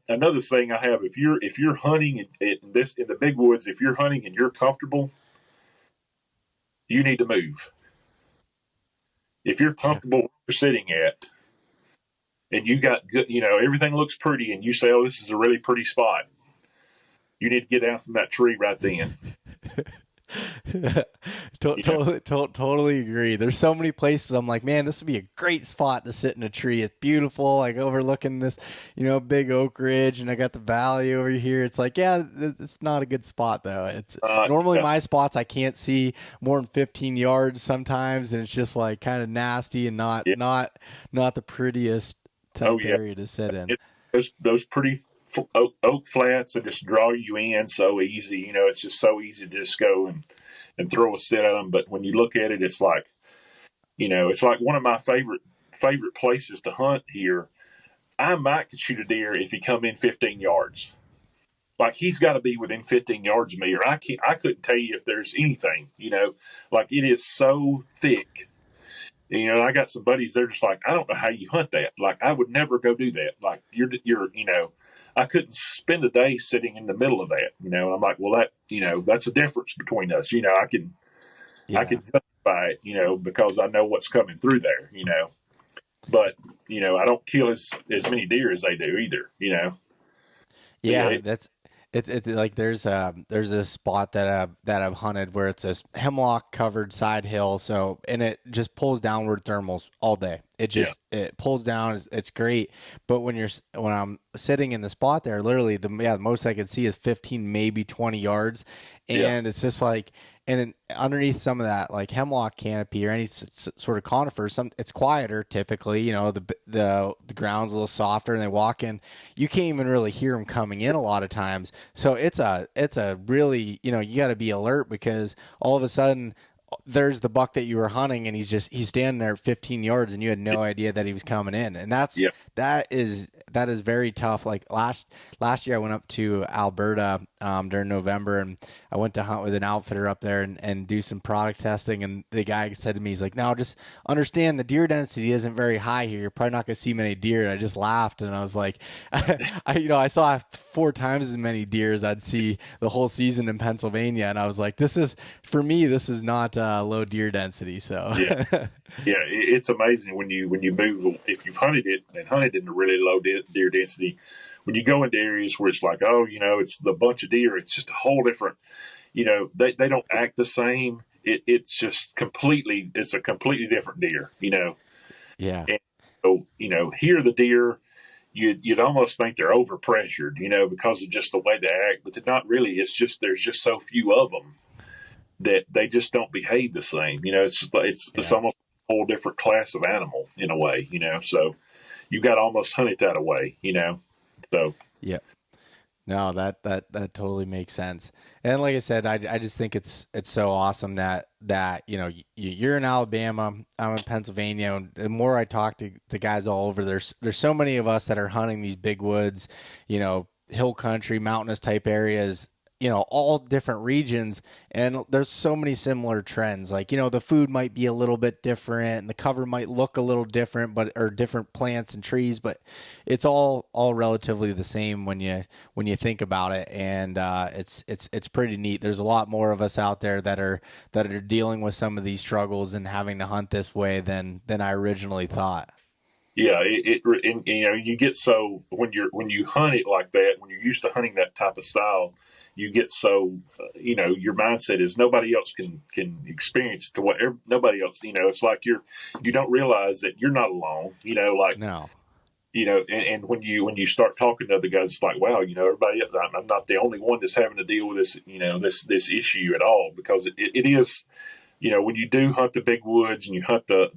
another thing I have, if you're hunting in the big woods, if you're hunting and you're comfortable, you need to move. If you're comfortable where you're sitting at, and you got good, everything looks pretty, and you say, "Oh, this is a really pretty spot," you need to get down from that tree right then. Totally agree. There's so many places I'm like, man, this would be a great spot to sit in a tree. It's beautiful, like overlooking this, big oak ridge, and I got the valley over here. It's like, yeah, it's not a good spot though. It's normally Yeah, my spots I can't see more than 15 yards sometimes, and it's just like kind of nasty and not yeah. not the prettiest Oh type yeah. area to sit in. Those pretty oak flats that just draw you in so easy. It's just so easy to just go and throw a sit at them. But when you look at it, it's like one of my favorite places to hunt here. I might could shoot a deer if he come in 15 yards. Like he's got to be within 15 yards of me, or I couldn't tell you if there's anything. Like it is so thick. I got some buddies. They're just like, I don't know how you hunt that. Like I would never go do that. Like I couldn't spend a day sitting in the middle of that. And I'm like, well, that's the difference between us. I Yeah. can justify it. Because I know what's coming through there. But I don't kill as many deer as they do either. But yeah, Yeah, that's it. Like there's a spot that I've hunted where it's a hemlock covered side hill. So and it just pulls downward thermals all day. yeah, It pulls down. It's great. But when I'm sitting in the spot there, literally the most I could see is 15, maybe 20 yards, yeah, and it's just like. Underneath some of that, like hemlock canopy or any sort of conifer, it's quieter typically. The ground's a little softer, and they walk in. You can't even really hear them coming in a lot of times. So it's a really you got to be alert because all of a sudden there's the buck that you were hunting, and he's standing there at 15 yards, and you had no idea that he was coming in, and yeah, that is very tough. Like last year, I went up to Alberta during November, and I went to hunt with an outfitter up there and do some product testing. And the guy said to me, he's like, "Now just understand the deer density isn't very high here. You're probably not going to see many deer." And I just laughed, and I was like, I saw 4 times as many deer as I'd see the whole season in Pennsylvania, and I was like, this is not low deer density. So yeah. Yeah, it's amazing when you move. If you've hunted it and hunted in a really low deer density, when you go into areas where it's like, oh, it's the bunch of deer. It's just a whole different. They don't act the same. It's just completely. It's a completely different deer. yeah, And so here the deer. You'd almost think they're overpressured, because of just the way they act, but they're not really. It's just there's just so few of them that they just don't behave the same. It's yeah. almost a whole different class of animal in a way. So you got to almost hunt it that away. So Yeah. No, that totally makes sense. And like I said, I just think it's so awesome that you're in Alabama, I'm in Pennsylvania, and the more I talk to the guys all over, there's so many of us that are hunting these big woods, hill country, mountainous type areas, all different regions, and there's so many similar trends. Like, the food might be a little bit different, and the cover might look a little different, or different plants and trees, but it's all relatively the same when you think about it. And it's pretty neat. There's a lot more of us out there that are dealing with some of these struggles and having to hunt this way than I originally thought. yeah, and, you get so when you hunt it like that, when you're used to hunting that type of style, you get so your mindset is nobody else can experience to what nobody else. It's like you don't realize that you're not alone. Like No. and when you start talking to other guys, it's like, wow, everybody else, I'm not the only one that's having to deal with this, this issue at all, because it is, when you do hunt the big woods and you hunt the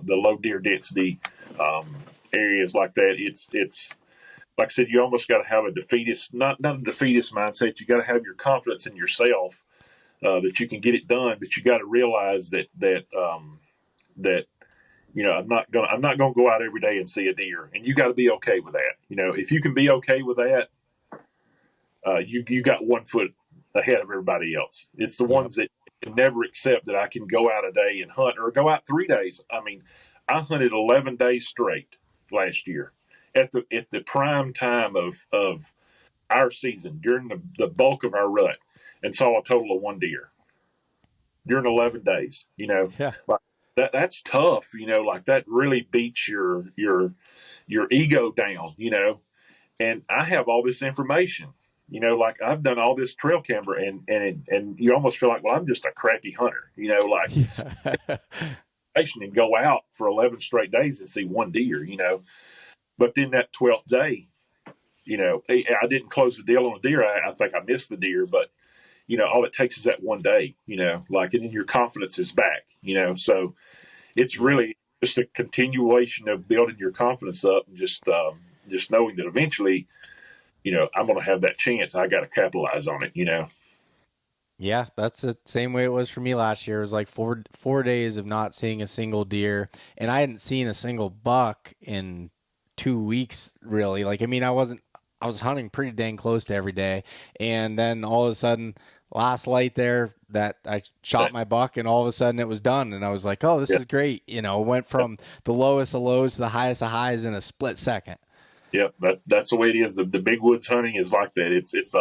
low deer density areas like that, it's like I said, you almost got to have a defeatist, not a defeatist mindset. You got to have your confidence in yourself that you can get it done, but you got to realize that I'm not gonna go out every day and see a deer, and you got to be okay with that. If you can be okay with that, you got 1 foot ahead of everybody else. It's the Yep. ones that can never accept that I can go out a day and hunt, or go out 3 days. I mean, I hunted 11 days straight last year, at the prime time of our season during the bulk of our rut and saw a total of one deer during 11 days. Yeah. Like that's tough. Like that really beats your ego down. And I have all this information. Like I've done all this trail camera, and you almost feel like, well, I'm just a crappy hunter. Like Yeah. and go out for 11 straight days and see one deer. But then that 12th day, I didn't close the deal on a deer. I think I missed the deer, but all it takes is that one day. Like, and then your confidence is back. So it's Yeah. really just a continuation of building your confidence up, and just knowing that eventually, I'm going to have that chance. I got to capitalize on it. Yeah, that's the same way it was for me last year. It was like four days of not seeing a single deer, and I hadn't seen a single buck in 2 weeks, really. Like, I mean, I was hunting pretty dang close to every day, and then all of a sudden, last light there, that I shot my buck, and all of a sudden it was done, and I was like, oh, this Yeah. is great. It went from the lowest of lows to the highest of highs in a split second. Yeah, that's the way it is. The big woods hunting is like that. It's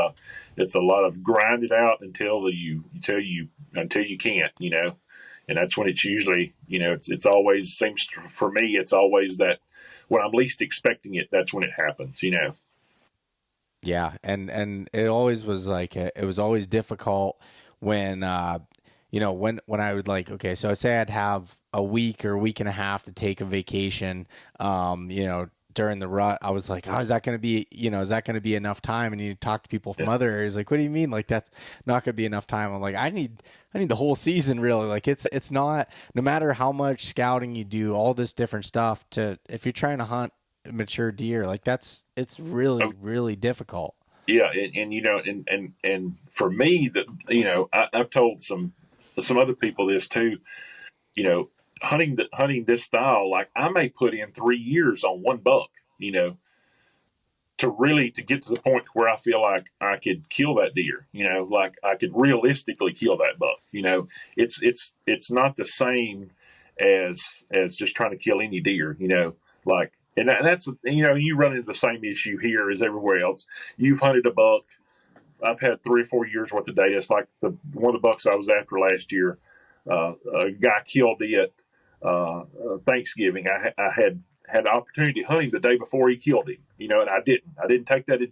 a lot of grind it out until you can't, and that's when it's usually, it's always seems for me, it's always that when I'm least expecting it, that's when it happens. Yeah, and it always was like it was always difficult when when I would, like, okay, so say I'd have a week or a week and a half to take a vacation, during the rut. I was like, oh, is that going to be enough time? And you talk to people from other areas, like, what do you mean? Like, that's not going to be enough time. I'm like, I need the whole season, really. Like, it's not, no matter how much scouting you do, all this different stuff, if you're trying to hunt mature deer, like, it's really, really difficult. Yeah, and for me, that I've told some other people this too. Hunting this style, like I may put in 3 years on one buck. To get to the point where I feel like I could kill that deer. Like I could realistically kill that buck. It's not the same as just trying to kill any deer. Like, and that's you run into the same issue here as everywhere else. You've hunted a buck. I've had 3 or 4 years worth of data. It's like one of the bucks I was after last year. A guy killed it Thanksgiving. I had the opportunity to hunt him the day before he killed him. And I didn't. I didn't take that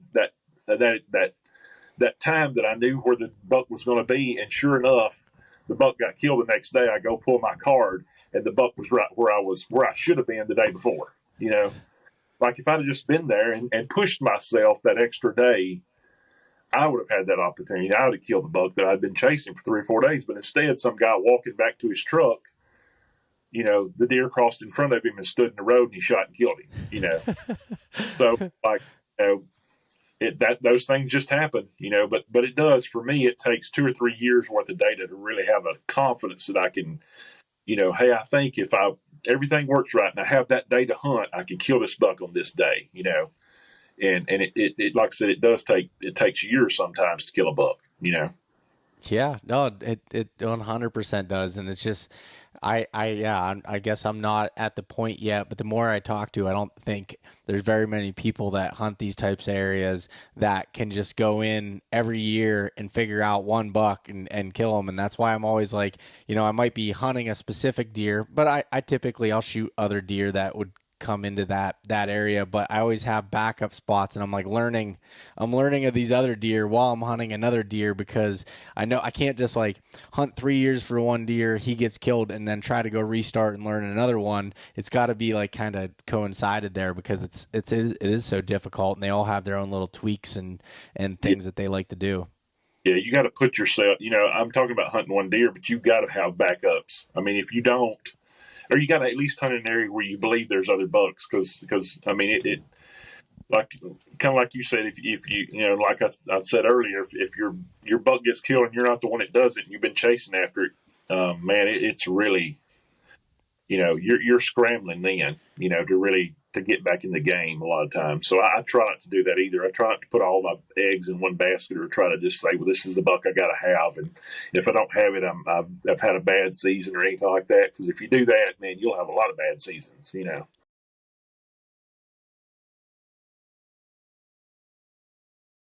time that I knew where the buck was going to be. And sure enough, the buck got killed the next day. I go pull my card, and the buck was right where I should have been the day before. Like if I'd have just been there and pushed myself that extra day, I would have had that opportunity. I would have killed the buck that I'd been chasing for 3 or 4 days. But instead, some guy walking back to his truck, the deer crossed in front of him and stood in the road, and he shot and killed him. So like, those things just happen. But it does. For me, it takes 2 or 3 years worth of data to really have a confidence that I can, hey, I think if everything works right and I have that day to hunt, I can kill this buck on this day. And it like I said, it takes years sometimes to kill a buck. Yeah, no, it 100% does, and it's just, I guess I'm not at the point yet, but the more I talk to, I don't think there's very many people that hunt these types of areas that can just go in every year and figure out one buck and kill them, and that's why I'm always like, I might be hunting a specific deer, but I typically I'll shoot other deer that would come into that area, but I always have backup spots, and I'm learning of these other deer while I'm hunting another deer, because I know I can't just like hunt 3 years for one deer, he gets killed, and then try to go restart and learn another one. It's got to be like kind of coincided there, because it is so difficult, and they all have their own little tweaks and things that they like to do. Yeah, you got to put yourself, I'm talking about hunting one deer, but you've got to have backups. I mean, if you don't, or you got to at least hunt an area where you believe there's other bucks, because I mean it like kind of like you said, if you like I said earlier, if your buck gets killed and you're not the one that does it, and you've been chasing after it, man, it's really you're scrambling then to get back in the game a lot of times. So I try not to do that either. I try not to put all my eggs in one basket, or try to just say, well, this is the buck I got to have, and if I don't have it, I've had a bad season or anything like that. Because if you do that, man, you'll have a lot of bad seasons.